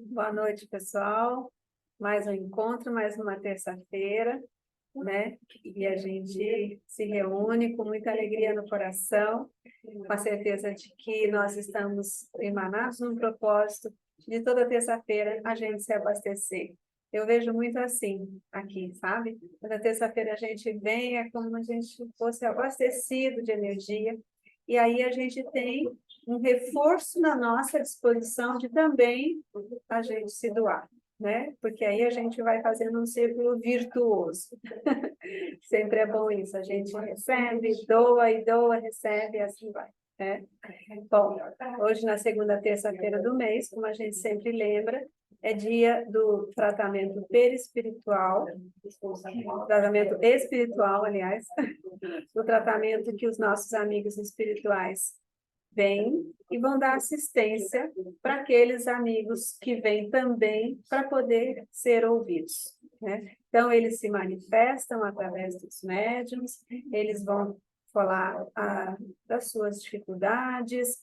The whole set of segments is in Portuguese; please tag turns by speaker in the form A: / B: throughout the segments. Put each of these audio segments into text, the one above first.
A: Boa noite, pessoal. Mais um encontro, mais uma terça-feira, né? E a gente se reúne com muita alegria no coração, com a certeza de que nós estamos emanados num propósito de toda terça-feira a gente se abastecer. Eu vejo muito assim aqui, sabe? Toda terça-feira a gente vem, é como se a gente fosse abastecido de energia, e aí a gente tem um reforço na nossa disposição de também a gente se doar, né? Porque aí a gente vai fazendo um círculo virtuoso. Sempre é bom isso, a gente recebe, doa e doa, recebe, e assim vai, né? Bom, hoje na segunda terça-feira do mês, como a gente sempre lembra, é dia do tratamento espiritual, aliás, do tratamento que os nossos amigos espirituais vêm e vão dar assistência para aqueles amigos que vêm também para poder ser ouvidos, né? Então, eles se manifestam através dos médiuns, eles vão falar das suas dificuldades,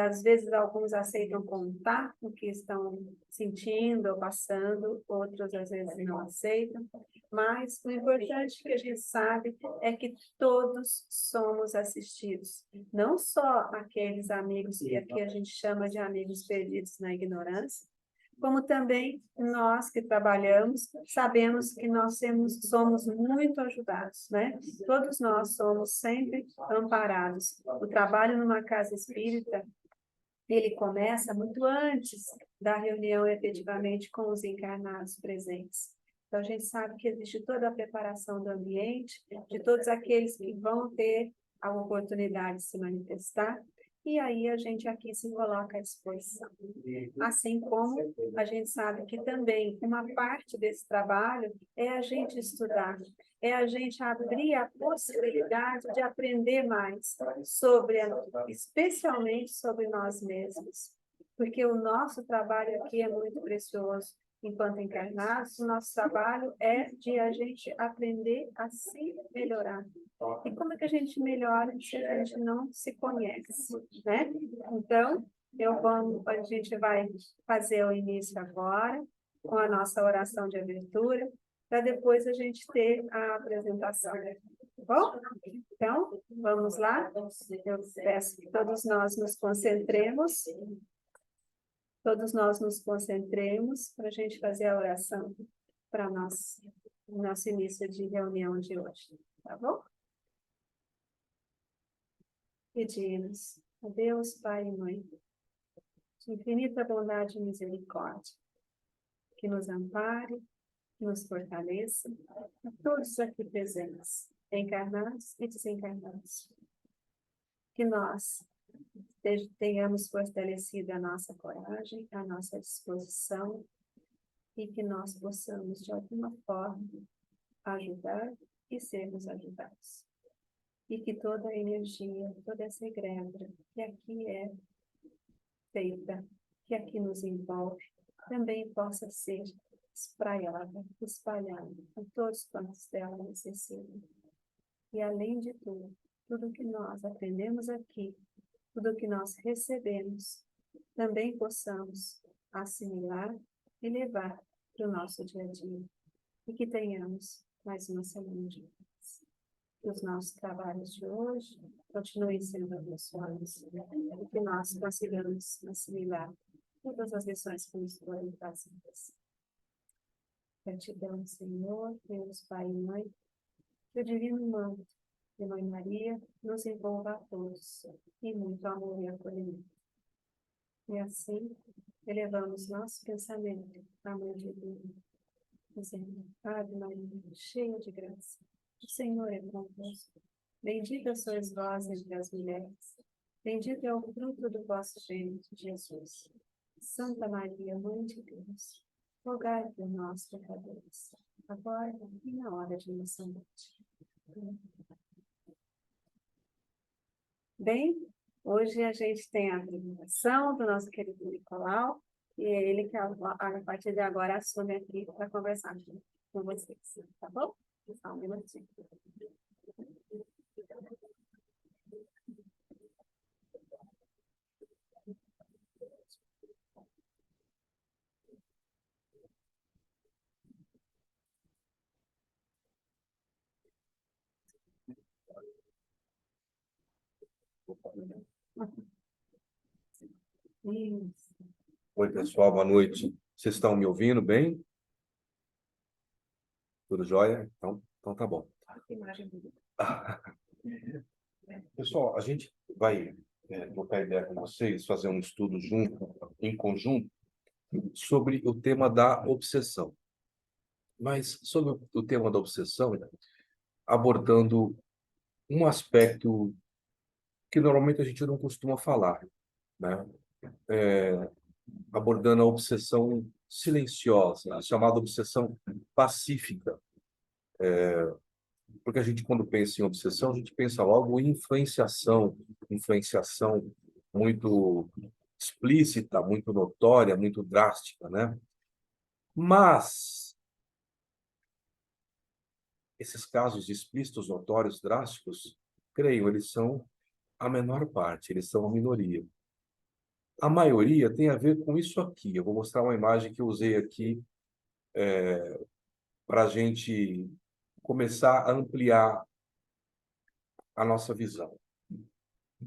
A: às vezes alguns aceitam contar o que estão sentindo ou passando, outros às vezes não aceitam, mas o importante que a gente sabe é que todos somos assistidos, não só aqueles amigos que aqui a gente chama de amigos perdidos na ignorância, como também nós que trabalhamos, sabemos que somos muito ajudados, né? Todos nós somos sempre amparados. O trabalho numa casa espírita, ele começa muito antes da reunião, efetivamente, com os encarnados presentes. Então, a gente sabe que existe toda a preparação do ambiente, de todos aqueles que vão ter a oportunidade de se manifestar, e aí a gente aqui se coloca à disposição. Assim como a gente sabe que também uma parte desse trabalho é a gente estudar, é a gente abrir a possibilidade de aprender mais especialmente sobre nós mesmos, porque o nosso trabalho aqui é muito precioso. Enquanto encarnados, o nosso trabalho é de a gente aprender a se melhorar. E como é que a gente melhora se a gente não se conhece, né? Então, a gente vai fazer o início agora, com a nossa oração de abertura, para depois a gente ter a apresentação. Bom? Então, vamos lá? Eu peço que todos nós nos concentremos para a gente fazer a oração para o nosso início de reunião de hoje, tá bom? Pedimos a Deus, Pai e Mãe, de infinita bondade e misericórdia, que nos ampare, que nos fortaleça, a todos aqui presentes, encarnados e desencarnados. Que nós tenhamos fortalecido a nossa coragem, a nossa disposição, e que nós possamos, de alguma forma, ajudar e sermos ajudados. E que toda a energia, toda essa egrégora que aqui é feita, que aqui nos envolve, também possa ser espraiada, espalhada a todos quantos dela necessitam. E, além de tudo, tudo que nós aprendemos aqui, tudo que nós recebemos, também possamos assimilar e levar para o nosso dia a dia. E que tenhamos mais uma semana de paz. Que os nossos trabalhos de hoje continuem sendo abençoados. E que nós consigamos assimilar todas as lições que nos foram trazidas. Gratidão, Senhor, Deus, Pai e Mãe, que o divino manto de Mãe Maria nos envolva a todos, e muito amor e acolhimento. E assim, elevamos nosso pensamento à Mãe Divina, dizendo: Ave Maria, cheia de graça, o Senhor é convosco. Bendita sois vós entre as mulheres, bendito é o fruto do vosso ventre, Jesus. Santa Maria, Mãe de Deus, rogai por nós, pecadores, agora e na hora de nossa morte. Bem, hoje a gente tem a apresentação do nosso querido Nicolau, e é ele que, a partir de agora, assume aqui para conversar com vocês, tá bom? Só um minutinho.
B: Oi, pessoal, boa noite. Vocês estão me ouvindo bem? Tudo jóia? Então tá bom. Pessoal, a gente vai trocar ideia com vocês, fazer um estudo em conjunto, sobre o tema da obsessão. Mas sobre o tema da obsessão, abordando um aspecto que normalmente a gente não costuma falar, né? Abordando a obsessão silenciosa, a chamada obsessão pacífica. Porque a gente, quando pensa em obsessão, a gente pensa logo em influenciação muito explícita, muito notória, muito drástica, né? Mas esses casos explícitos, notórios, drásticos, creio, eles são a menor parte, eles são a minoria. A maioria tem a ver com isso aqui. Eu vou mostrar uma imagem que eu usei aqui para a gente começar a ampliar a nossa visão.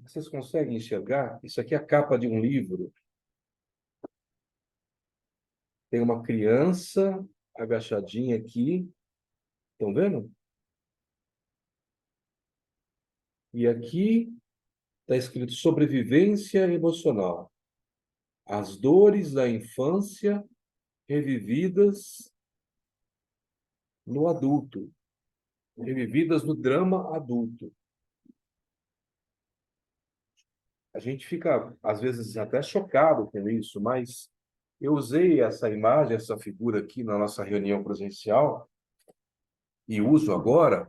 B: Vocês conseguem enxergar? Isso aqui é a capa de um livro. Tem uma criança agachadinha aqui. Estão vendo? E aqui está escrito sobrevivência emocional. As dores da infância revividas no adulto, revividas no drama adulto. A gente fica, às vezes, até chocado com isso, mas eu usei essa imagem, essa figura aqui na nossa reunião presencial e uso agora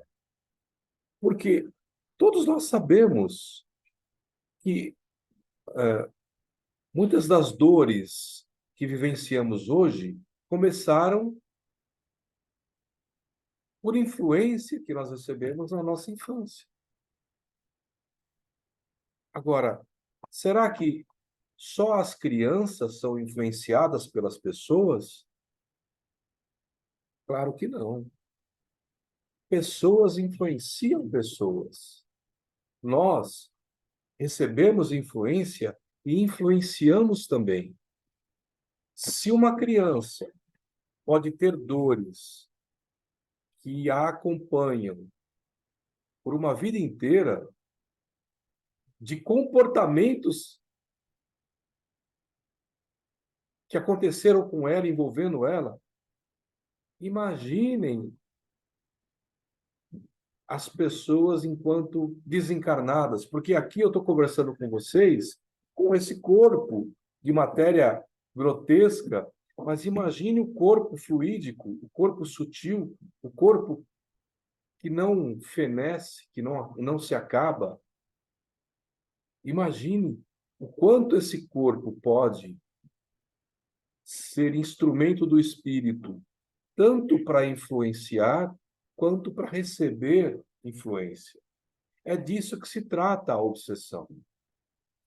B: porque todos nós sabemos que muitas das dores que vivenciamos hoje começaram por influência que nós recebemos na nossa infância. Agora, será que só as crianças são influenciadas pelas pessoas? Claro que não. Pessoas influenciam pessoas. Nós recebemos influência e influenciamos também. Se uma criança pode ter dores que a acompanham por uma vida inteira, de comportamentos que aconteceram com ela, envolvendo ela, imaginem as pessoas enquanto desencarnadas, porque aqui eu estou conversando com vocês com esse corpo de matéria grotesca, mas imagine o corpo fluídico, o corpo sutil, o corpo que não fenece, que não se acaba. Imagine o quanto esse corpo pode ser instrumento do espírito, tanto para influenciar quanto para receber influência. É disso que se trata a obsessão.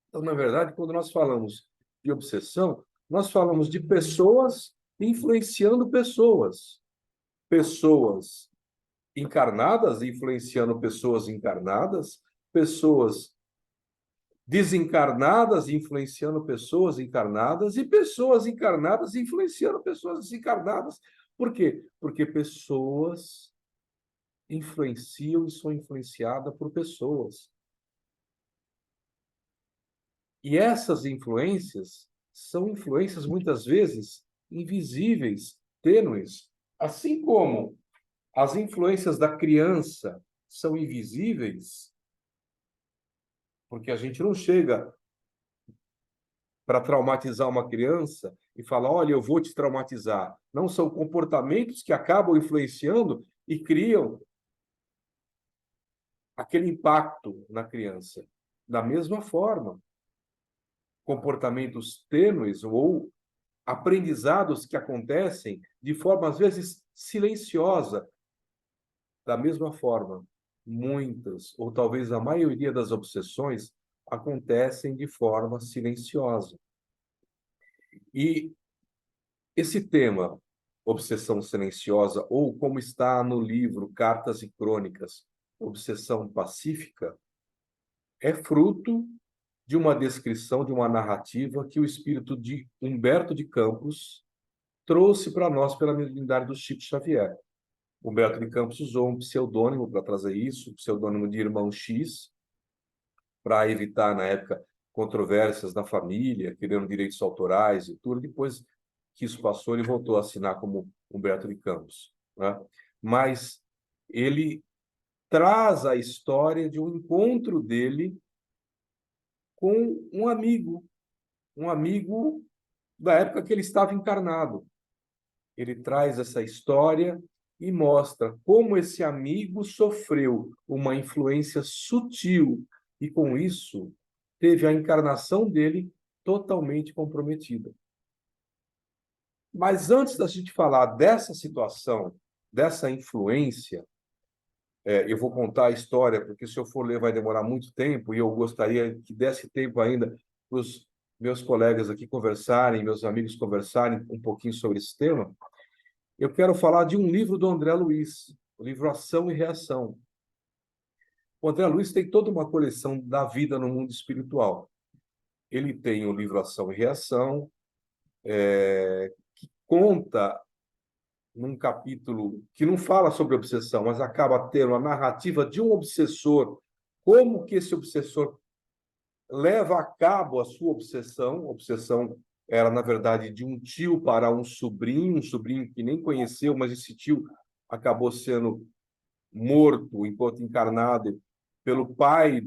B: Então, na verdade, quando nós falamos de obsessão, nós falamos de pessoas influenciando pessoas. Pessoas encarnadas influenciando pessoas encarnadas, pessoas desencarnadas influenciando pessoas encarnadas e pessoas encarnadas influenciando pessoas desencarnadas. Por quê? Porque pessoas influenciam e são influenciadas por pessoas. E essas influências são influências muitas vezes invisíveis, tênues, assim como as influências da criança são invisíveis, porque a gente não chega para traumatizar uma criança e falar, olha, eu vou te traumatizar. Não, são comportamentos que acabam influenciando e criam aquele impacto na criança. Da mesma forma, comportamentos tênues ou aprendizados que acontecem de forma, às vezes, silenciosa. Da mesma forma, muitas, ou talvez a maioria das obsessões acontecem de forma silenciosa. E esse tema, obsessão silenciosa, ou como está no livro Cartas e Crônicas, obsessão pacífica, é fruto de uma descrição, de uma narrativa que o espírito de Humberto de Campos trouxe para nós pela mediunidade do Chico Xavier. Humberto de Campos usou um pseudônimo para trazer isso, o pseudônimo de Irmão X, para evitar, na época, controvérsias na família, querendo direitos autorais e tudo. Depois que isso passou, ele voltou a assinar como Humberto de Campos, né? Mas ele traz a história de um encontro dele com um amigo da época que ele estava encarnado. Ele traz essa história e mostra como esse amigo sofreu uma influência sutil e, com isso, teve a encarnação dele totalmente comprometida. Mas antes da gente falar dessa situação, dessa influência, eu vou contar a história, porque se eu for ler vai demorar muito tempo, e eu gostaria que desse tempo ainda para os meus colegas aqui conversarem, meus amigos conversarem um pouquinho sobre esse tema. Eu quero falar de um livro do André Luiz, o livro Ação e Reação. O André Luiz tem toda uma coleção da vida no mundo espiritual. Ele tem o livro Ação e Reação, que conta num capítulo que não fala sobre obsessão, mas acaba tendo a narrativa de um obsessor, como que esse obsessor leva a cabo a sua obsessão. A obsessão era, na verdade, de um tio para um sobrinho que nem conheceu, mas esse tio acabou sendo morto enquanto encarnado pelo pai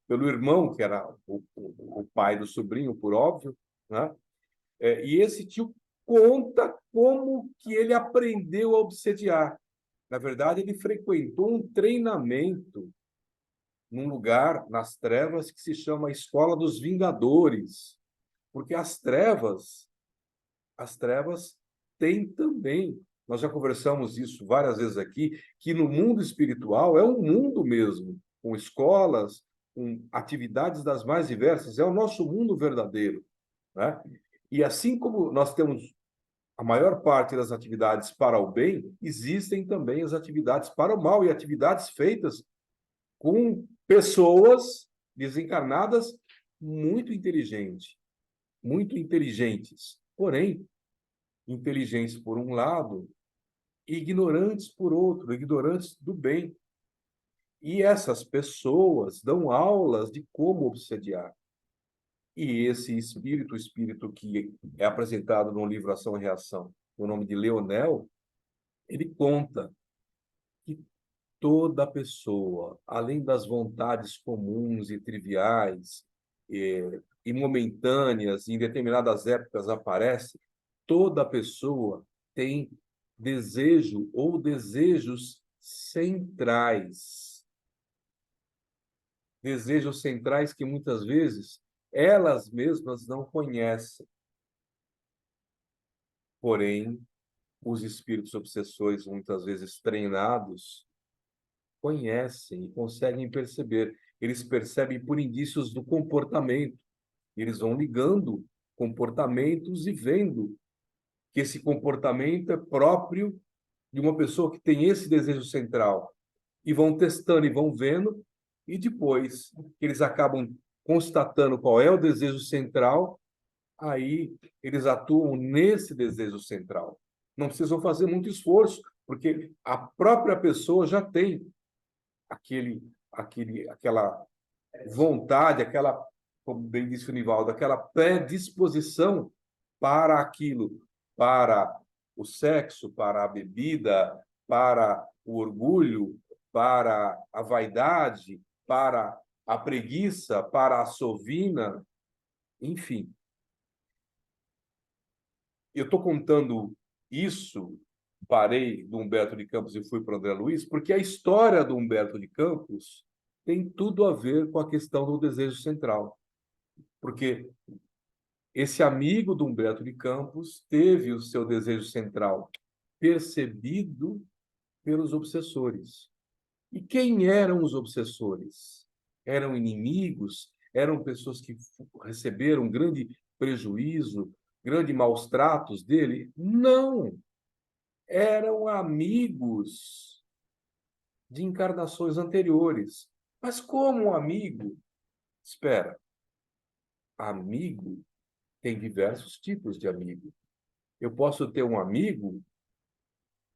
B: pelo irmão, que era o pai do sobrinho, por óbvio, né? E esse tio conta como que ele aprendeu a obsediar. Na verdade, ele frequentou um treinamento num lugar nas trevas que se chama Escola dos Vingadores, porque as trevas têm também, nós já conversamos isso várias vezes aqui, que no mundo espiritual é um mundo mesmo, com escolas, com atividades das mais diversas, é o nosso mundo verdadeiro, né? E assim como nós temos a maior parte das atividades para o bem, existem também as atividades para o mal, e atividades feitas com pessoas desencarnadas muito inteligentes, porém, inteligentes por um lado e ignorantes por outro, ignorantes do bem. E essas pessoas dão aulas de como obsediar. E esse espírito, o espírito que é apresentado no livro Ação e Reação, o nome de Leonel, ele conta que toda pessoa, além das vontades comuns e triviais, e momentâneas, em determinadas épocas aparece, toda pessoa tem desejo ou desejos centrais. Desejos centrais que muitas vezes elas mesmas não conhecem. Porém, os espíritos obsessores, muitas vezes treinados, conhecem e conseguem perceber. Eles percebem por indícios do comportamento. Eles vão ligando comportamentos e vendo que esse comportamento é próprio de uma pessoa que tem esse desejo central. E vão testando e vão vendo, e depois que eles acabam constatando qual é o desejo central, aí eles atuam nesse desejo central. Não precisam fazer muito esforço, porque a própria pessoa já tem aquela vontade, aquela, como bem disse o Nivaldo, aquela predisposição para aquilo, para o sexo, para a bebida, para o orgulho, para a vaidade, para a preguiça, para a sovina, enfim. Eu estou contando isso, parei do Humberto de Campos e fui para o André Luiz, porque a história do Humberto de Campos tem tudo a ver com a questão do desejo central. Porque esse amigo do Humberto de Campos teve o seu desejo central percebido pelos obsessores. E quem eram os obsessores? Eram inimigos? Eram pessoas que receberam grande prejuízo, grande maus tratos dele? Não! Eram amigos de encarnações anteriores. Mas como um amigo? Espera, amigo tem diversos tipos de amigo. Eu posso ter um amigo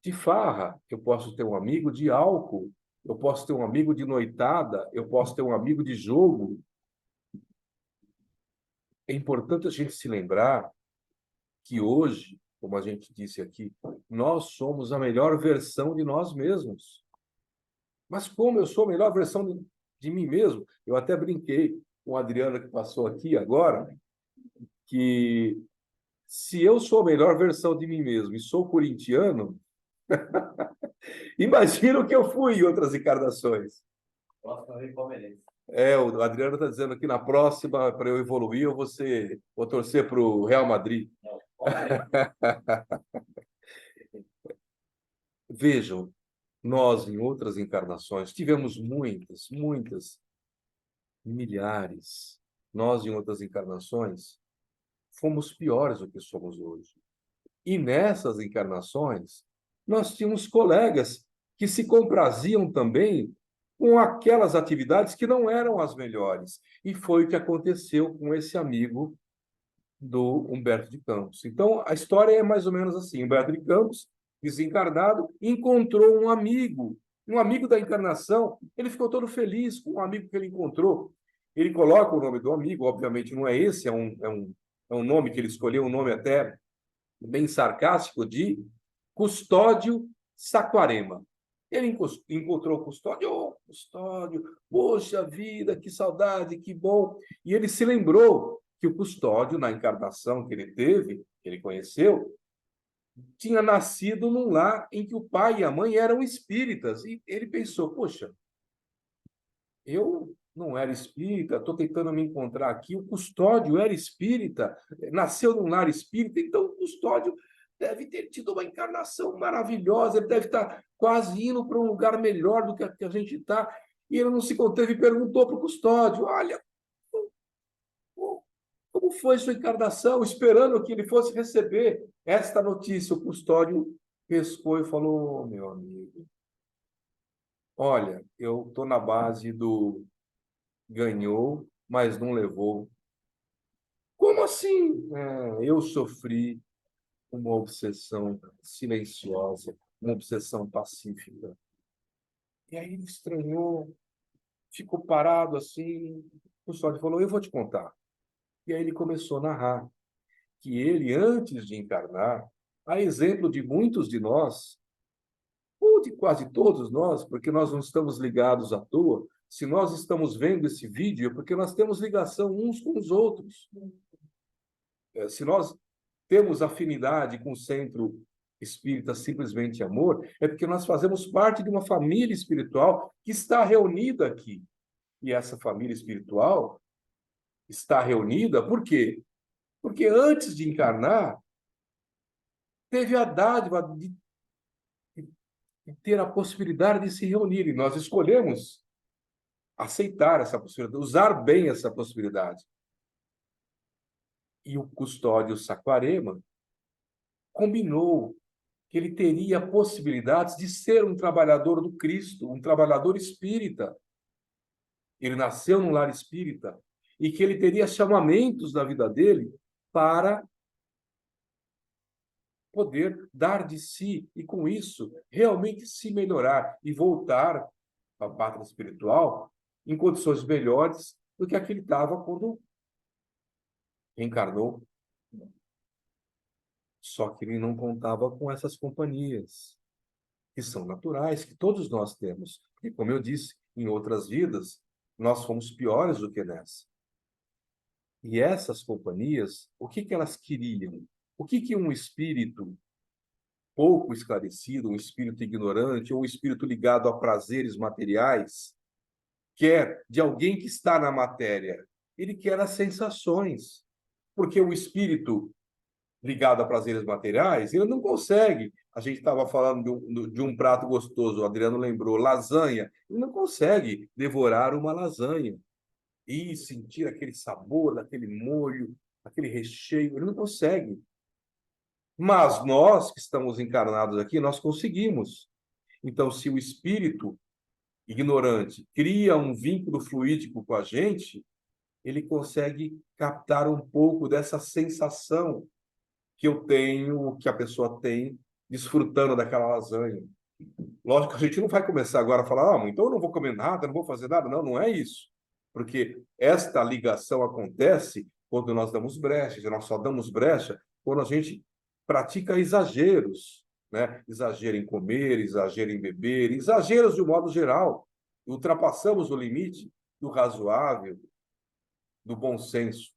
B: de farra, eu posso ter um amigo de álcool, eu posso ter um amigo de noitada, eu posso ter um amigo de jogo. É importante a gente se lembrar que hoje, como a gente disse aqui, nós somos a melhor versão de nós mesmos. Mas como eu sou a melhor versão de mim mesmo? Eu até brinquei com a Adriana que passou aqui agora, que se eu sou a melhor versão de mim mesmo e sou corintiano, imagina o que eu fui em outras encarnações.
C: Próximo é palmeirense.
B: O Adriano está dizendo que na próxima, para eu evoluir, vou torcer para o Real Madrid.
C: Não, palmeirense.
B: Vejam, nós, em outras encarnações, tivemos muitas, milhares. Nós, em outras encarnações, fomos piores do que somos hoje. E nessas encarnações, nós tínhamos colegas que se compraziam também com aquelas atividades que não eram as melhores. E foi o que aconteceu com esse amigo do Humberto de Campos. Então, a história é mais ou menos assim. Humberto de Campos, desencarnado, encontrou um amigo da encarnação. Ele ficou todo feliz com o amigo que ele encontrou. Ele coloca o nome do amigo, obviamente não é esse, é um nome que ele escolheu, um nome até bem sarcástico, de Custódio Saquarema. Ele encontrou o Custódio, Custódio, poxa vida, que saudade, que bom. E ele se lembrou que o Custódio, na encarnação que ele teve, que ele conheceu, tinha nascido num lar em que o pai e a mãe eram espíritas. E ele pensou, poxa, eu não era espírita, estou tentando me encontrar aqui. O Custódio era espírita, nasceu num lar espírita, então o Custódio deve ter tido uma encarnação maravilhosa, ele deve estar quase indo para um lugar melhor do que a gente está. E ele não se conteve e perguntou para o Custódio: olha, como foi sua encarnação? Esperando que ele fosse receber esta notícia. O Custódio pescou e falou: oh, meu amigo, olha, eu estou na base do ganhou, mas não levou. Como assim? Eu sofri uma obsessão silenciosa, uma obsessão pacífica. E aí ele estranhou, ficou parado assim. O Custódio falou: eu vou te contar. E aí ele começou a narrar que ele, antes de encarnar, a exemplo de muitos de nós, ou de quase todos nós, porque nós não estamos ligados à toa, se nós estamos vendo esse vídeo, é porque nós temos ligação uns com os outros. Se nós temos afinidade com o Centro Espírita Simplesmente Amor, é porque nós fazemos parte de uma família espiritual que está reunida aqui. E essa família espiritual está reunida por quê? Porque antes de encarnar, teve a dádiva de ter a possibilidade de se reunir. E nós escolhemos aceitar essa possibilidade, usar bem essa possibilidade. E o Custódio Saquarema combinou que ele teria possibilidades de ser um trabalhador do Cristo, um trabalhador espírita. Ele nasceu num lar espírita e que ele teria chamamentos na vida dele para poder dar de si e, com isso, realmente se melhorar e voltar para a pátria espiritual em condições melhores do que a que ele estava quando reencarnou. Só que ele não contava com essas companhias, que são naturais, que todos nós temos. E, como eu disse, em outras vidas, nós fomos piores do que nessa. E essas companhias, o que elas queriam? O que um espírito pouco esclarecido, um espírito ignorante, ou um espírito ligado a prazeres materiais, quer de alguém que está na matéria? Ele quer as sensações. Porque o espírito ligado a prazeres materiais, ele não consegue. A gente estava falando de um prato gostoso, o Adriano lembrou, lasanha. Ele não consegue devorar uma lasanha e sentir aquele sabor daquele molho, aquele recheio. Ele não consegue. Mas nós que estamos encarnados aqui, nós conseguimos. Então, se o espírito ignorante, cria um vínculo fluídico com a gente, ele consegue captar um pouco dessa sensação que eu tenho, que a pessoa tem, desfrutando daquela lasanha. Lógico que a gente não vai começar agora a falar, ah, então eu não vou comer nada, não vou fazer nada. Não, não é isso. Porque esta ligação acontece quando nós damos brechas, e nós só damos brecha quando a gente pratica exageros, né? Exagero em comer, exagero em beber, exageros de um modo geral. Ultrapassamos o limite do razoável, do bom senso,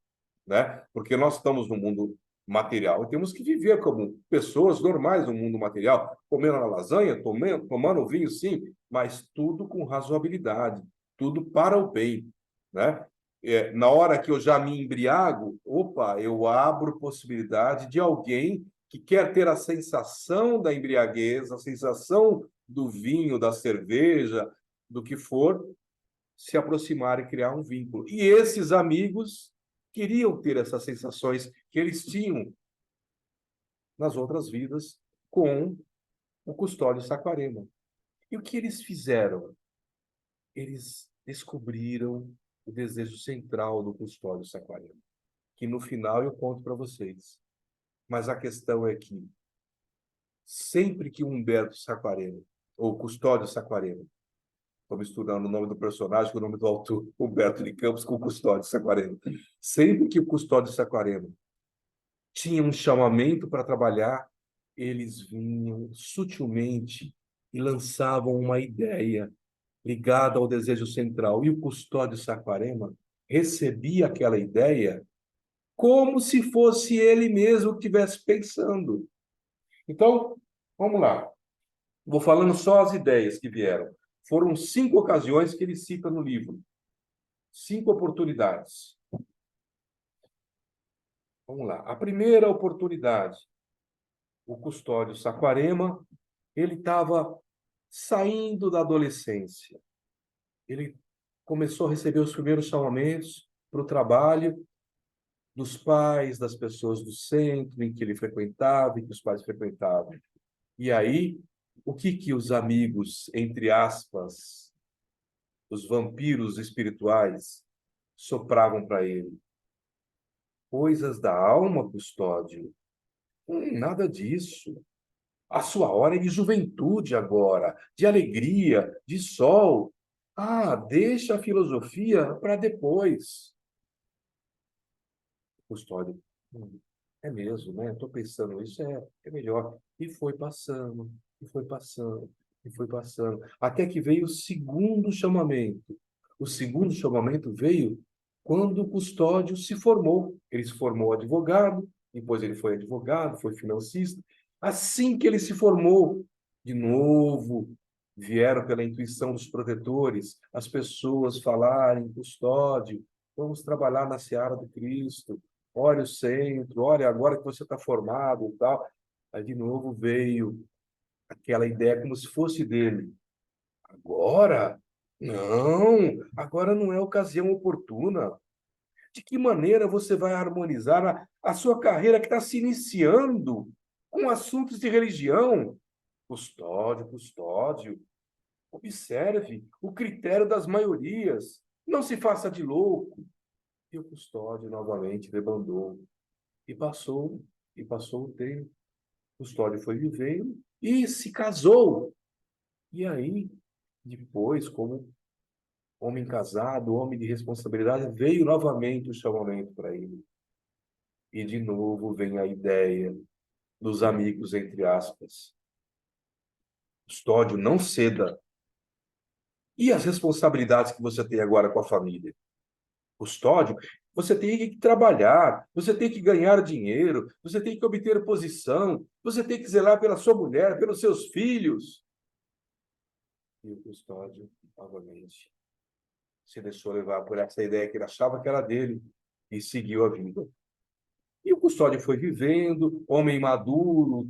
B: né? Porque nós estamos no mundo material e temos que viver como pessoas normais no mundo material, comendo a lasanha, tomando vinho, sim, mas tudo com razoabilidade, tudo para o bem, né? Na hora que eu já me embriago, opa, eu abro possibilidade de alguém que quer ter a sensação da embriaguez, a sensação do vinho, da cerveja, do que for, se aproximar e criar um vínculo. E esses amigos queriam ter essas sensações que eles tinham nas outras vidas com o Custódio Saquarema. E o que eles fizeram? Eles descobriram o desejo central do Custódio Saquarema, que no final eu conto para vocês. Mas a questão é que sempre que o Humberto Saquarema, ou Custódio Saquarema, estou misturando o nome do personagem com o nome do autor, Humberto de Campos, com o Custódio Saquarema. Sempre que o Custódio Saquarema tinha um chamamento para trabalhar, eles vinham sutilmente e lançavam uma ideia ligada ao desejo central. E o Custódio Saquarema recebia aquela ideia como se fosse ele mesmo que estivesse pensando. Então, vamos lá. Vou falando só as ideias que vieram. Foram 5 ocasiões que ele cita no livro. 5 oportunidades. Vamos lá. A primeira oportunidade, o Custódio Saquarema, ele estava saindo da adolescência. Ele começou a receber os primeiros chamamentos para o trabalho dos pais, das pessoas do centro em que ele frequentava e que os pais frequentavam. E aí, o que os amigos, entre aspas, os vampiros espirituais, sopravam para ele? Coisas da alma, Custódio. Nada disso. A sua hora é de juventude agora, de alegria, de sol. Ah, deixa a filosofia para depois. Custódio, é mesmo, né? Estou pensando isso, é melhor. E foi passando, e foi passando, e foi passando. Até que veio o segundo chamamento. O segundo chamamento veio quando o Custódio se formou. Ele se formou advogado, depois ele foi advogado, foi financista. Assim que ele se formou, de novo, vieram pela intuição dos protetores, as pessoas falarem, Custódio, vamos trabalhar na seara do Cristo, olha o centro, olha agora que você está formado e tal. Aí de novo veio aquela ideia como se fosse dele. Agora? Não, agora não é a ocasião oportuna. De que maneira você vai harmonizar a sua carreira que está se iniciando com assuntos de religião? Custódio, Custódio, observe o critério das maiorias. Não se faça de louco. E o Custódio novamente debandou. E passou o tempo. O Custódio foi vivendo e se casou. E aí, depois, como homem casado, homem de responsabilidade, veio novamente o chamamento para ele. E de novo vem a ideia dos amigos, entre aspas. Custódio, não ceda. E as responsabilidades que você tem agora com a família? Custódio, você tem que trabalhar, você tem que ganhar dinheiro, você tem que obter posição, você tem que zelar pela sua mulher, pelos seus filhos. E o Custódio, novamente, se deixou levar por essa ideia que ele achava que era dele e seguiu a vida. E o Custódio foi vivendo, homem maduro,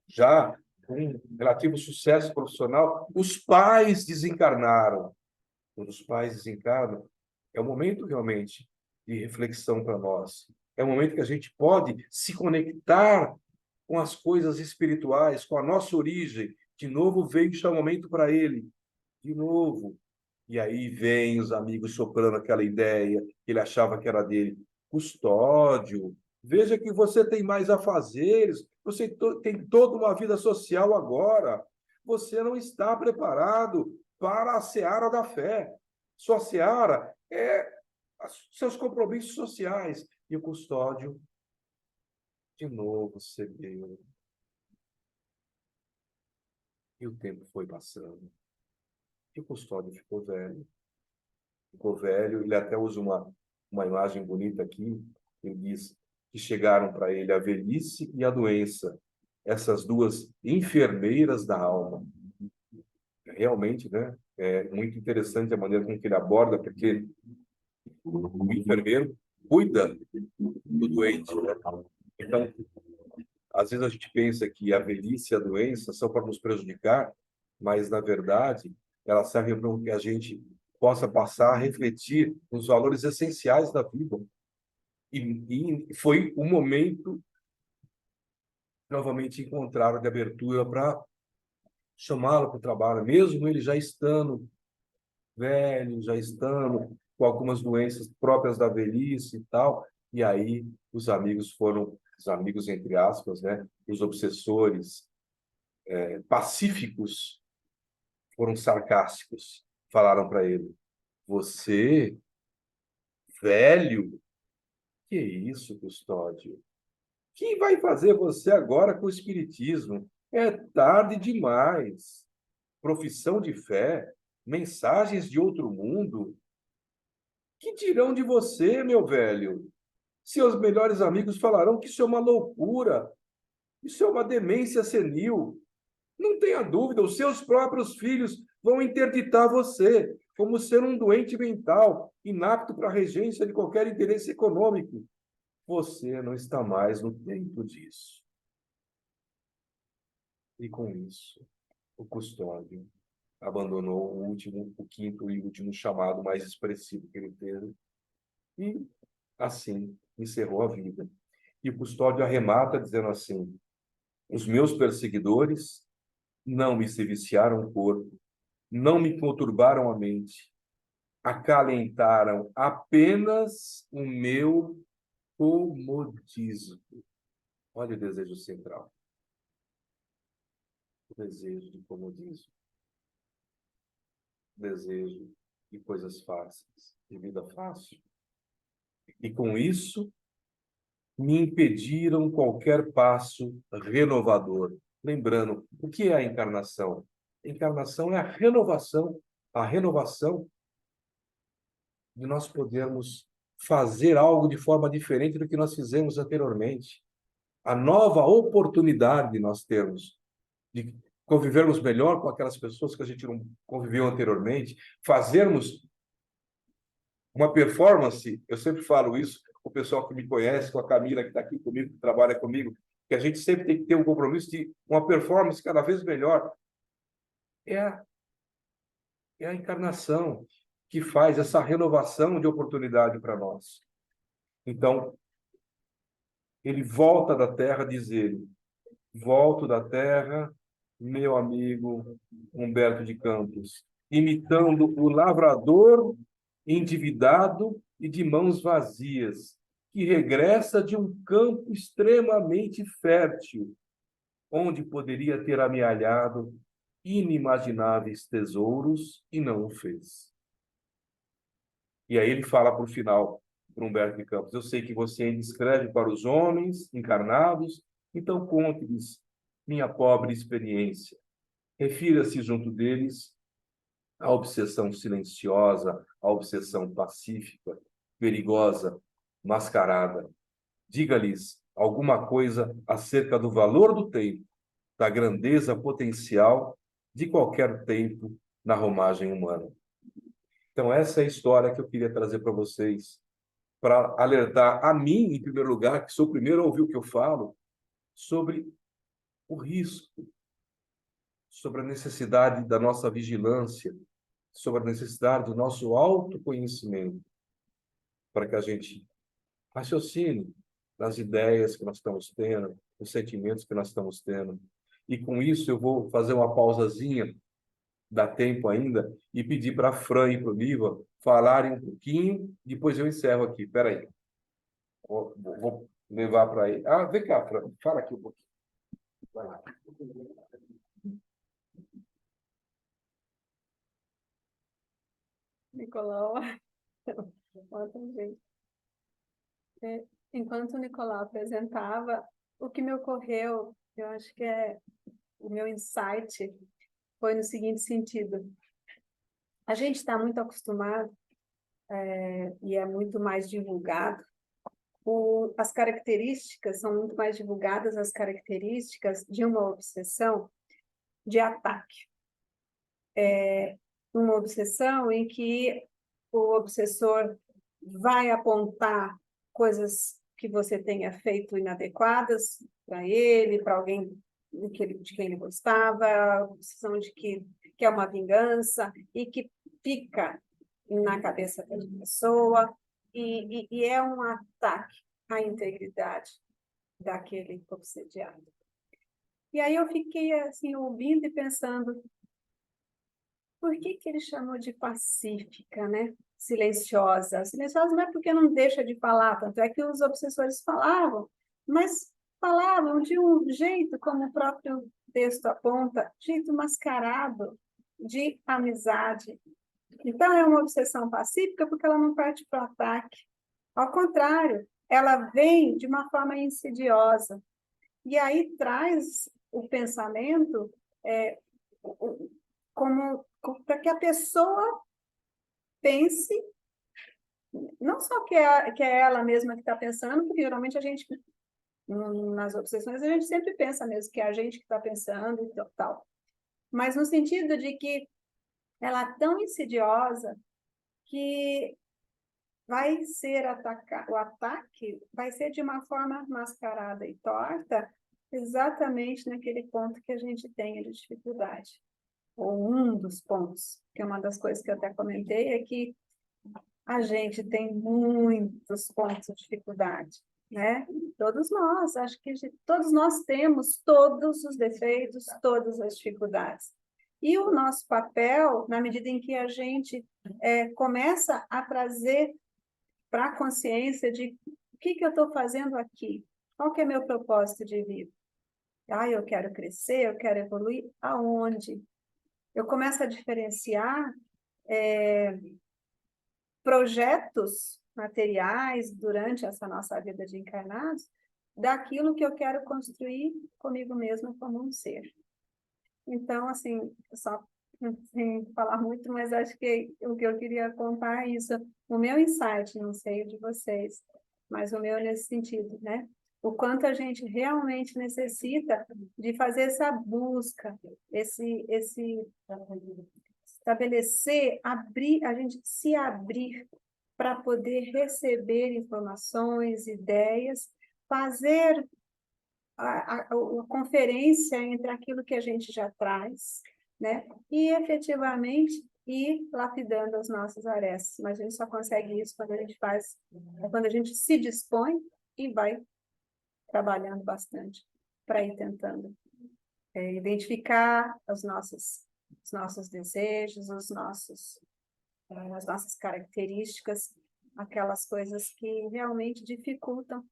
B: já com relativo sucesso profissional. Os pais desencarnaram. Quando os pais desencarnam, é um momento realmente de reflexão para nós. É um momento que a gente pode se conectar com as coisas espirituais, com a nossa origem. De novo veio o chamamento para ele. de novo. E aí vem os amigos soprando aquela ideia que ele achava que era dele. Custódio, veja que você tem mais afazeres, você tem toda uma vida social agora. Você não está preparado para a seara da fé. Sua seara é seus compromissos sociais. E o Custódio, de novo, cedeu. E o tempo foi passando. E o Custódio ficou velho. Ficou velho, ele até usa uma imagem bonita aqui, ele diz que chegaram para ele a velhice e a doença, essas duas enfermeiras da alma. Realmente, né? É muito interessante a maneira com que ele aborda, porque o enfermeiro cuida do doente, né? Então, às vezes a gente pensa que a velhice e a doença são para nos prejudicar, mas, na verdade, elas servem para que a gente possa passar a refletir nos valores essenciais da vida. E foi um momento, novamente, encontraram de abertura para chamá-lo para o trabalho, mesmo ele já estando velho, já estando com algumas doenças próprias da velhice e tal. E aí os amigos foram, os amigos entre aspas, né, os obsessores pacíficos foram sarcásticos. Falaram para ele: você, velho, que isso, Custódio? Que vai fazer você agora com o espiritismo? É tarde demais. Profissão de fé, mensagens de outro mundo. Que dirão de você, meu velho? Seus melhores amigos falarão que isso é uma loucura, isso é uma demência senil. Não tenha dúvida, os seus próprios filhos vão interditar você como ser um doente mental, inapto para a regência de qualquer interesse econômico. Você não está mais no tempo disso. E com isso, o Custódio abandonou o quinto e último chamado mais expressivo que ele teve, e assim encerrou a vida. E o Custódio arremata dizendo assim: os meus perseguidores não me se viciaram o corpo, não me conturbaram a mente, acalentaram apenas o meu comodismo. Olha o desejo central. O desejo de comodismo. O desejo de coisas fáceis, de vida fácil. E com isso, me impediram qualquer passo renovador. Lembrando, o que é a encarnação? A encarnação é a renovação de nós podermos fazer algo de forma diferente do que nós fizemos anteriormente. A nova oportunidade de nós termos de convivermos melhor com aquelas pessoas que a gente não conviveu anteriormente, fazermos uma performance. Eu sempre falo isso com o pessoal que me conhece, com a Camila que está aqui comigo, que trabalha comigo, que a gente sempre tem que ter um compromisso de uma performance cada vez melhor. É a, é a encarnação que faz essa renovação de oportunidade para nós. Então, ele volta da terra, diz ele: volto da terra, meu amigo Humberto de Campos, imitando o lavrador endividado e de mãos vazias, que regressa de um campo extremamente fértil, onde poderia ter amealhado inimagináveis tesouros e não o fez. E aí ele fala para o final, para Humberto de Campos: eu sei que você ainda escreve para os homens encarnados, então conte-lhes minha pobre experiência. Refira-se junto deles à obsessão silenciosa, à obsessão pacífica, perigosa, mascarada. Diga-lhes alguma coisa acerca do valor do tempo, da grandeza potencial de qualquer tempo na romagem humana. Então, essa é a história que eu queria trazer para vocês, para alertar a mim, em primeiro lugar, que sou o primeiro a ouvir o que eu falo, sobre o risco, sobre a necessidade da nossa vigilância, sobre a necessidade do nosso autoconhecimento, para que a gente raciocine nas ideias que nós estamos tendo, nos sentimentos que nós estamos tendo. E com isso eu vou fazer uma pausazinha dá tempo ainda, e pedir para a Fran e para o Liva falarem um pouquinho, depois eu encerro aqui. Espera aí. Vou levar para ele. Ah, vem cá, Fran, fala aqui um pouquinho. Vai lá.
A: Nicolau, ontem, gente. Enquanto o Nicolau apresentava, o que me ocorreu, eu acho que o meu insight foi no seguinte sentido. A gente está muito acostumado, e é muito mais divulgado, as características, são muito mais divulgadas as características de uma obsessão de ataque. Uma obsessão em que o obsessor vai apontar coisas que você tenha feito inadequadas para ele, para alguém de quem ele gostava, a obsessão de que é uma vingança e que fica na cabeça da pessoa e é um ataque à integridade daquele obsediado. E aí eu fiquei assim ouvindo e pensando, por que ele chamou de pacífica, né? Silenciosa. Silenciosa não é porque não deixa de falar, tanto é que os obsessores falavam, mas falavam de um jeito, como o próprio texto aponta, jeito mascarado de amizade. Então, é uma obsessão pacífica porque ela não parte para o ataque. Ao contrário, ela vem de uma forma insidiosa. E aí traz o pensamento como para que a pessoa pense, não só que é ela mesma que está pensando, porque geralmente a gente, nas obsessões, a gente sempre pensa mesmo que é a gente que está pensando e tal. Mas no sentido de que ela é tão insidiosa que vai ser o ataque vai ser de uma forma mascarada e torta, exatamente naquele ponto que a gente tem de dificuldade. Ou um dos pontos, que é uma das coisas que eu até comentei, é que a gente tem muitos pontos de dificuldade, né? Todos nós, acho que todos nós temos todos os defeitos, todas as dificuldades. E o nosso papel, na medida em que a gente começa a trazer para a consciência de o que eu estou fazendo aqui, qual que é meu propósito de vida? Ah, eu quero crescer, eu quero evoluir, aonde? Eu começo a diferenciar projetos materiais durante essa nossa vida de encarnados daquilo que eu quero construir comigo mesma como um ser. Então, assim, só sem falar muito, mas acho que o que eu queria contar é isso. O meu insight, não sei o de vocês, mas o meu nesse sentido, né? O quanto a gente realmente necessita de fazer essa busca, esse estabelecer, abrir, a gente se abrir para poder receber informações, ideias, fazer a conferência entre aquilo que a gente já traz, né? E efetivamente ir lapidando as nossas arestas. Mas a gente só consegue isso quando a gente quando a gente se dispõe e vai trabalhando bastante para ir tentando identificar os nossos desejos, as nossas características, aquelas coisas que realmente dificultam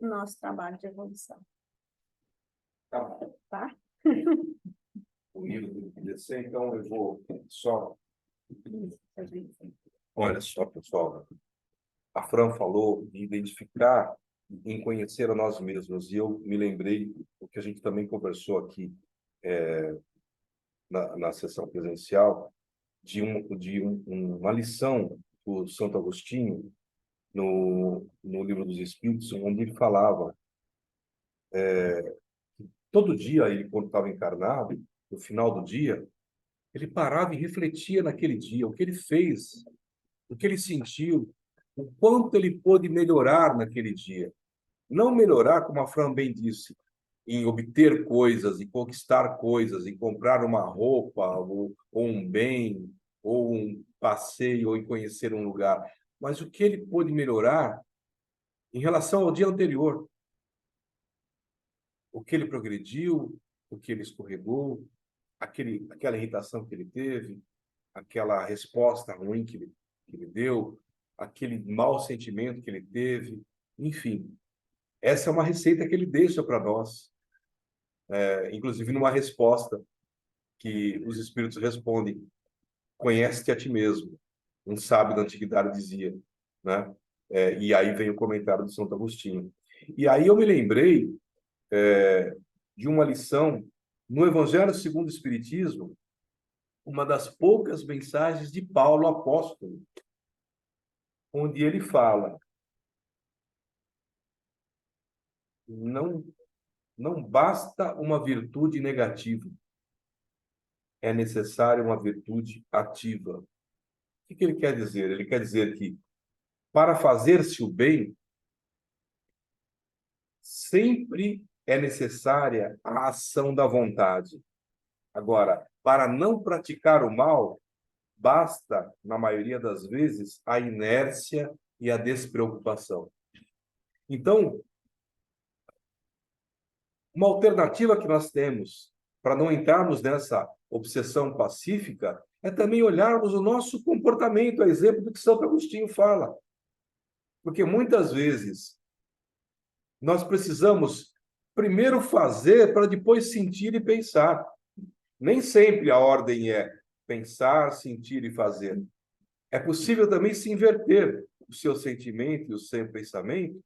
A: o nosso trabalho de evolução.
B: Tá bom.
A: Tá?
B: O nível tem que descer, então eu vou só. Olha só, pessoal. A Fran falou de identificar, em conhecer a nós mesmos, e eu me lembrei o que a gente também conversou aqui na sessão presencial, de uma lição do Santo Agostinho no Livro dos Espíritos, onde ele falava todo dia, ele quando estava encarnado, no final do dia, ele parava e refletia naquele dia, o que ele fez, o que ele sentiu, o quanto ele pôde melhorar naquele dia. Não melhorar, como a Fran bem disse, em obter coisas, em conquistar coisas, em comprar uma roupa, ou um bem, ou um passeio, ou em conhecer um lugar. Mas o que ele pôde melhorar em relação ao dia anterior. O que ele progrediu, o que ele escorregou, aquela irritação que ele teve, aquela resposta ruim que ele deu, aquele mau sentimento que ele teve, enfim. Essa é uma receita que ele deixa para nós, inclusive numa resposta que os espíritos respondem: conhece-te a ti mesmo, um sábio da antiguidade dizia, né? E aí vem o comentário de Santo Agostinho. E aí eu me lembrei de uma lição no Evangelho segundo o Espiritismo, uma das poucas mensagens de Paulo apóstolo, onde ele fala: não, não basta uma virtude negativa, é necessária uma virtude ativa. O que ele quer dizer? Ele quer dizer que, para fazer-se o bem, sempre é necessária a ação da vontade. Agora, para não praticar o mal, basta, na maioria das vezes, a inércia e a despreocupação. Então, uma alternativa que nós temos para não entrarmos nessa obsessão pacífica é também olharmos o nosso comportamento, a exemplo do que Santo Agostinho fala. Porque muitas vezes nós precisamos primeiro fazer para depois sentir e pensar. Nem sempre a ordem é pensar, sentir e fazer. É possível também se inverter o seu sentimento e o seu pensamento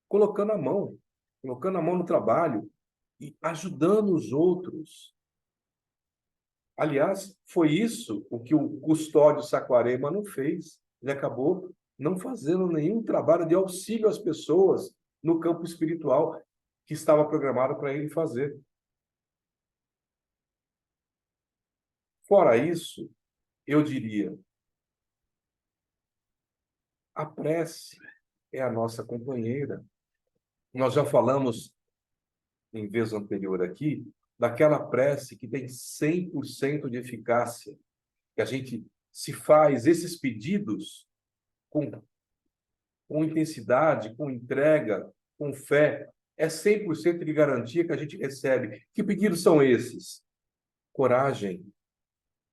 B: colocando a mão no trabalho e ajudando os outros. Aliás, foi isso o que o Custódio Saquarema não fez. Ele acabou não fazendo nenhum trabalho de auxílio às pessoas no campo espiritual que estava programado para ele fazer. Fora isso, eu diria, a prece é a nossa companheira. Nós já falamos, em vez anterior aqui, daquela prece que tem 100% de eficácia, que a gente se faz esses pedidos com intensidade, com entrega, com fé, é 100% de garantia que a gente recebe. Que pedidos são esses? Coragem,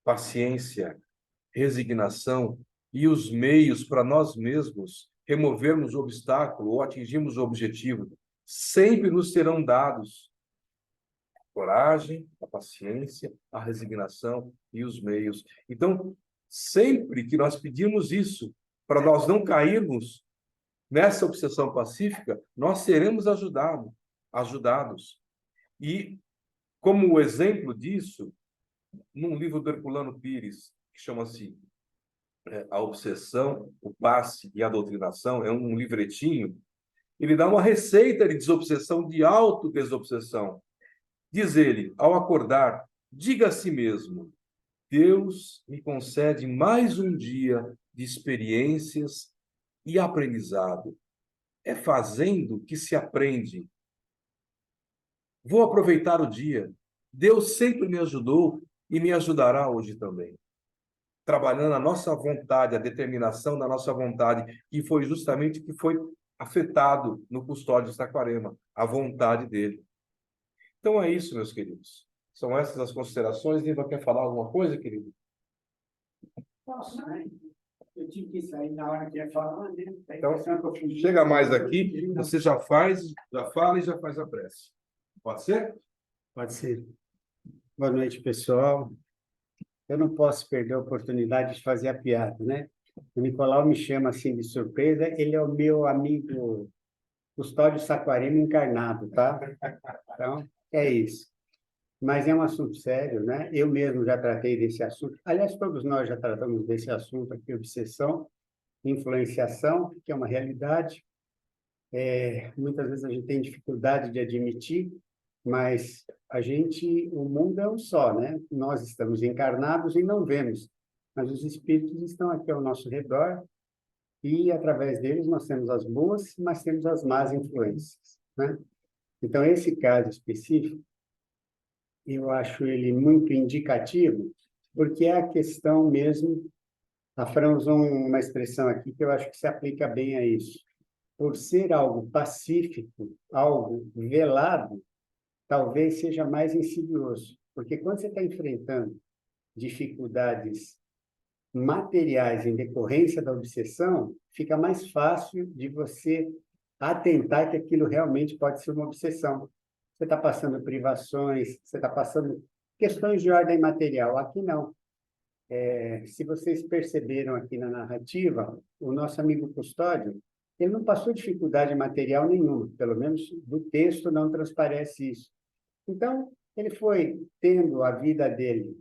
B: paciência, resignação e os meios para nós mesmos removermos o obstáculo ou atingirmos o objetivo. Sempre nos serão dados coragem, a paciência, a resignação e os meios. Então, sempre que nós pedimos isso, para nós não cairmos nessa obsessão pacífica, nós seremos ajudados. E, como exemplo disso, num livro do Herculano Pires, que chama-se A Obsessão, o Passe e a Doutrinação, é um livretinho, ele dá uma receita de desobsessão, de autodesobsessão. Diz ele, ao acordar, diga a si mesmo: Deus me concede mais um dia de experiências e aprendizado. É fazendo que se aprende. Vou aproveitar o dia. Deus sempre me ajudou e me ajudará hoje também. Trabalhando a nossa vontade, a determinação da nossa vontade, que foi justamente o que foi afetado no Custódio Saquarema, a vontade dele. Então é isso, meus queridos. São essas as considerações. Niva, quer falar alguma coisa, querido?
D: Posso, né? Eu tive que sair na hora que ia falar, né?
B: Então, chega mais aqui, você já fala e já faz a prece. Pode ser?
D: Pode ser. Boa noite, pessoal. Eu não posso perder a oportunidade de fazer a piada, né? O Nicolau me chama assim de surpresa, ele é o meu amigo Custódio Saquarema encarnado, tá? Então, é isso. Mas é um assunto sério, né? Eu mesmo já tratei desse assunto. Aliás, todos nós já tratamos desse assunto aqui, obsessão, influenciação, que é uma realidade. Muitas vezes a gente tem dificuldade de admitir, mas o mundo é um só, né? Nós estamos encarnados e não vemos, mas os espíritos estão aqui ao nosso redor e, através deles, nós temos as boas, mas temos as más influências, né? Então, esse caso específico, eu acho ele muito indicativo, porque é a questão mesmo, a Fran usou uma expressão aqui que eu acho que se aplica bem a isso. Por ser algo pacífico, algo velado, talvez seja mais insidioso. Porque quando você está enfrentando dificuldades materiais em decorrência da obsessão, fica mais fácil de você atentar que aquilo realmente pode ser uma obsessão. Você está passando privações, você está passando questões de ordem material. Aqui não. Se vocês perceberam aqui na narrativa, o nosso amigo Custódio, ele não passou dificuldade material nenhuma, pelo menos do texto não transparece isso. Então, ele foi tendo a vida dele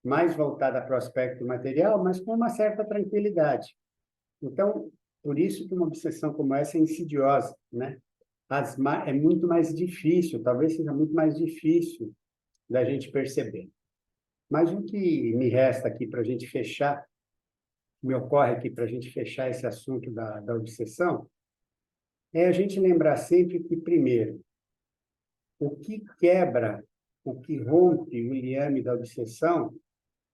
D: mais voltada para o aspecto material, mas com uma certa tranquilidade. Então, por isso que uma obsessão como essa é insidiosa, né? É muito mais difícil, talvez seja muito mais difícil da gente perceber. Mas o que me resta aqui para a gente fechar, me ocorre aqui para a gente fechar esse assunto da obsessão, é a gente lembrar sempre que, primeiro, o que quebra, o que rompe o liame da obsessão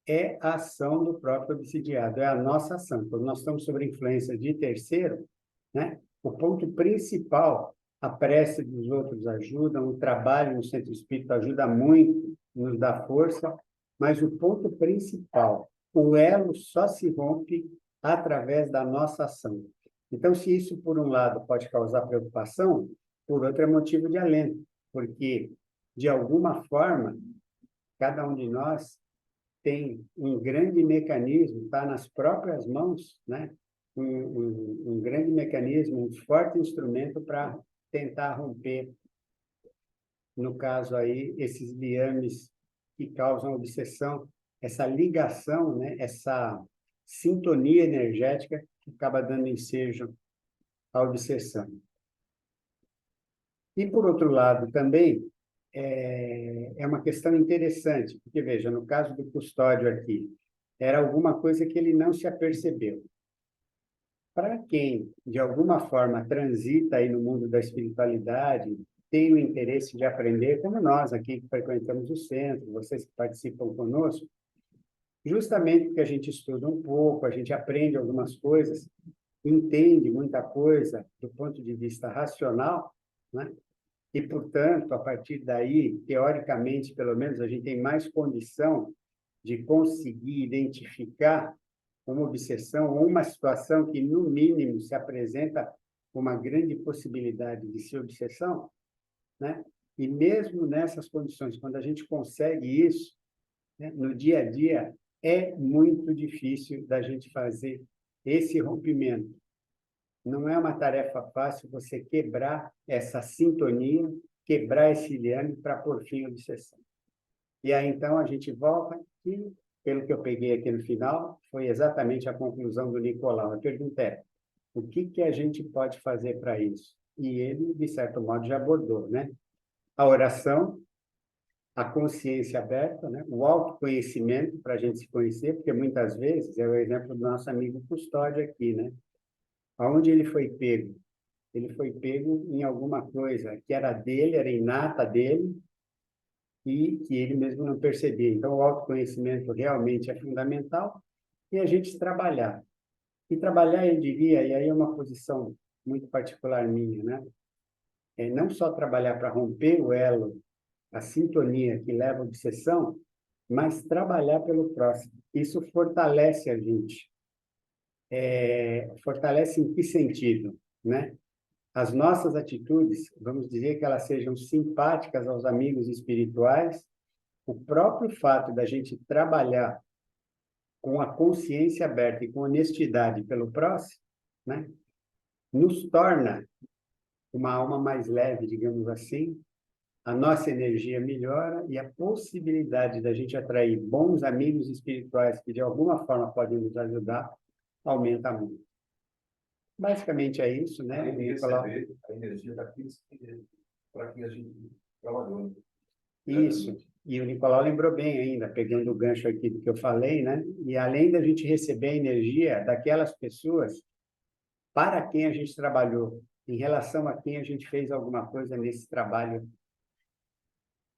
D: é a ação do próprio obsidiado, é a nossa ação. Quando nós estamos sob a influência de terceiro, né, o ponto principal, a prece dos outros ajuda, o trabalho no centro espírita ajuda muito, nos dá força, mas o ponto principal, o elo só se rompe através da nossa ação. Então, se isso, por um lado, pode causar preocupação, por outro é motivo de alento, porque, de alguma forma, cada um de nós tem um grande mecanismo, está nas próprias mãos, né? Um grande mecanismo, um forte instrumento para tentar romper, no caso aí, esses liames que causam obsessão, essa ligação, né? Essa sintonia energética que acaba dando ensejo à obsessão. E, por outro lado, também, é uma questão interessante, porque, veja, no caso do Custódio aqui, era alguma coisa que ele não se apercebeu. Para quem, de alguma forma, transita aí no mundo da espiritualidade, tem o interesse de aprender, como nós aqui que frequentamos o centro, vocês que participam conosco, justamente porque a gente estuda um pouco, a gente aprende algumas coisas, entende muita coisa do ponto de vista racional, né? E, portanto, a partir daí, teoricamente, pelo menos, a gente tem mais condição de conseguir identificar uma obsessão ou uma situação que, no mínimo, se apresenta com uma grande possibilidade de ser obsessão, né? E mesmo nessas condições, quando a gente consegue isso, né, no dia a dia, é muito difícil da gente fazer esse rompimento. Não é uma tarefa fácil você quebrar essa sintonia, quebrar esse liame para pôr fim à obsessão. E aí, então, a gente volta e, pelo que eu peguei aqui no final, foi exatamente a conclusão do Nicolau. A pergunta é, o que a gente pode fazer para isso? E ele, de certo modo, já abordou, né? A oração, a consciência aberta, né? O autoconhecimento para a gente se conhecer, porque muitas vezes, é o exemplo do nosso amigo Custódio aqui, né? Aonde ele foi pego? Ele foi pego em alguma coisa que era dele, era inata dele, e que ele mesmo não percebia. Então, o autoconhecimento realmente é fundamental e a gente trabalhar. E trabalhar, eu diria, e aí é uma posição muito particular minha, né? É não só trabalhar para romper o elo, a sintonia que leva à obsessão, mas trabalhar pelo próximo. Isso fortalece a gente. Fortalece em que sentido, né? As nossas atitudes, vamos dizer que elas sejam simpáticas aos amigos espirituais, o próprio fato da gente trabalhar com a consciência aberta e com honestidade pelo próximo, né, nos torna uma alma mais leve, digamos assim, a nossa energia melhora e a possibilidade da gente atrair bons amigos espirituais que de alguma forma podem nos ajudar aumenta muito. Basicamente é isso, né?
B: A energia daqueles para quem a gente trabalhou.
D: Isso. E o Nicolau lembrou bem ainda, pegando o gancho aqui do que eu falei, né? E além da gente receber a energia daquelas pessoas para quem a gente trabalhou, em relação a quem a gente fez alguma coisa nesse trabalho.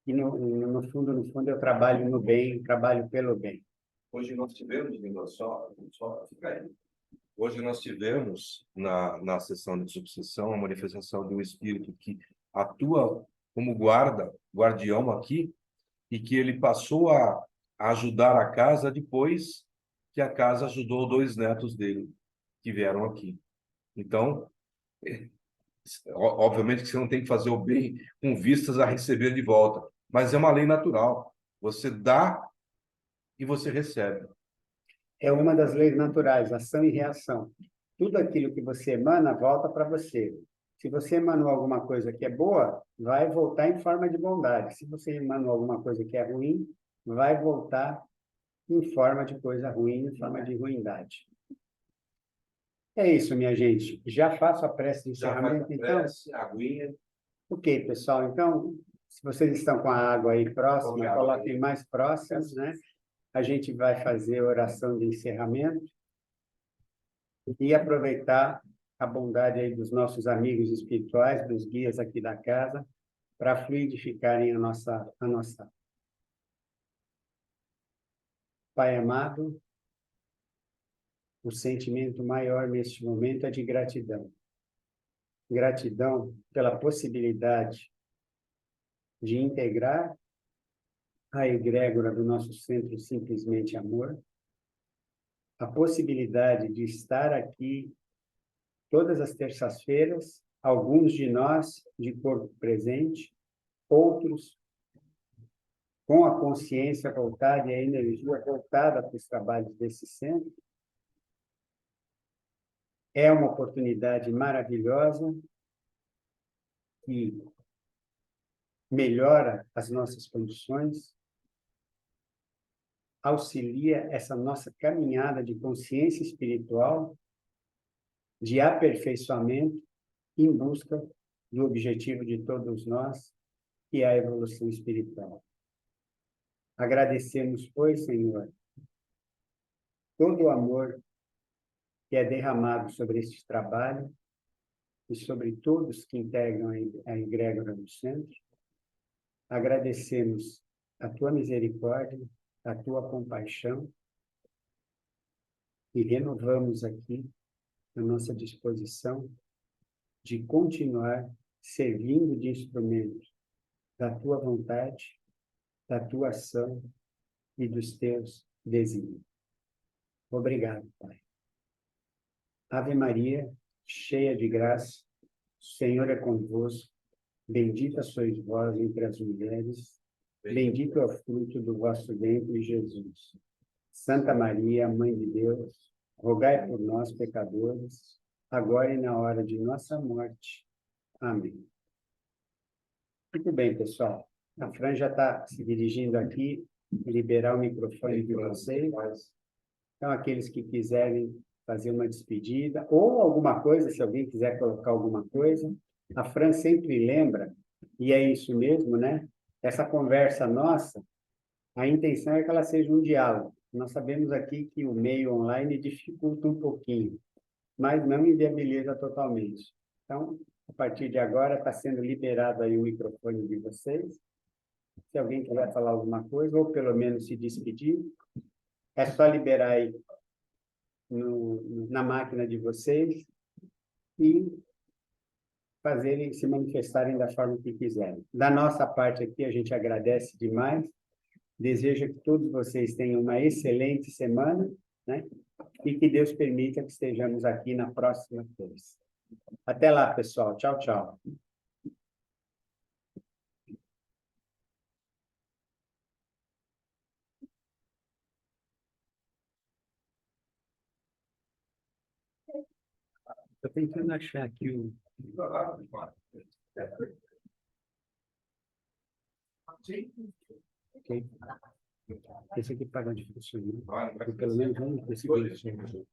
D: E no fundo, eu trabalho no bem, trabalho pelo bem.
B: Hoje nós tivemos, só fica aí. Hoje nós tivemos, na sessão de desobsessão, a manifestação de um espírito que atua como guardião aqui, e que ele passou a ajudar a casa depois que a casa ajudou 2 netos dele que vieram aqui. Então, obviamente que você não tem que fazer o bem com vistas a receber de volta, mas é uma lei natural. Você dá e você recebe.
D: É uma das leis naturais, ação e reação. Tudo aquilo que você emana volta para você. Se você emanou alguma coisa que é boa, vai voltar em forma de bondade. Se você emanou alguma coisa que é ruim, vai voltar em forma de coisa ruim, em forma de ruindade. É isso, minha gente. Já faço a prece de encerramento, então?
B: Aguinha.
D: Ok, pessoal. Então, se vocês estão com a água aí próxima, coloquem mais próximas, né? A gente vai fazer a oração de encerramento e aproveitar a bondade aí dos nossos amigos espirituais, dos guias aqui da casa, para fluidificarem a nossa. Pai amado, o sentimento maior neste momento é de gratidão. Gratidão pela possibilidade de integrar a egrégora do nosso centro Simplesmente Amor, a possibilidade de estar aqui todas as terças-feiras, alguns de nós de corpo presente, outros com a consciência voltada e a energia voltada para os trabalhos desse centro. É uma oportunidade maravilhosa que melhora as nossas condições, auxilia essa nossa caminhada de consciência espiritual, de aperfeiçoamento em busca do objetivo de todos nós, que é a evolução espiritual. Agradecemos, pois, Senhor, todo o amor que é derramado sobre este trabalho e sobre todos que integram a egrégora do centro. Agradecemos a tua misericórdia, a tua compaixão e renovamos aqui a nossa disposição de continuar servindo de instrumento da tua vontade, da tua ação e dos teus desígnios. Obrigado, Pai. Ave Maria, cheia de graça, o Senhor é convosco. Bendita sois vós entre as mulheres, bendito é o fruto do vosso ventre, Jesus. Santa Maria, Mãe de Deus, rogai por nós, pecadores, agora e na hora de nossa morte. Amém. Muito bem, pessoal. A Fran já está se dirigindo aqui, liberar o microfone de vocês. Então, aqueles que quiserem fazer uma despedida, ou alguma coisa, se alguém quiser colocar alguma coisa. A Fran sempre lembra, e é isso mesmo, né? Essa conversa nossa, a intenção é que ela seja um diálogo. Nós sabemos aqui que o meio online dificulta um pouquinho, mas não inviabiliza totalmente. Então, a partir de agora, está sendo liberado aí o microfone de vocês. Se alguém quiser falar alguma coisa, ou pelo menos se despedir, é só liberar aí na máquina de vocês e fazerem, se manifestarem da forma que quiserem. Da nossa parte aqui, a gente agradece demais, deseja que todos vocês tenham uma excelente semana, né? E que Deus permita que estejamos aqui na próxima terça. Até lá, pessoal. Tchau, tchau. Estou tentando achar aqui o... Ok. Esse aqui parou de funcionar. Pelo menos não consegui.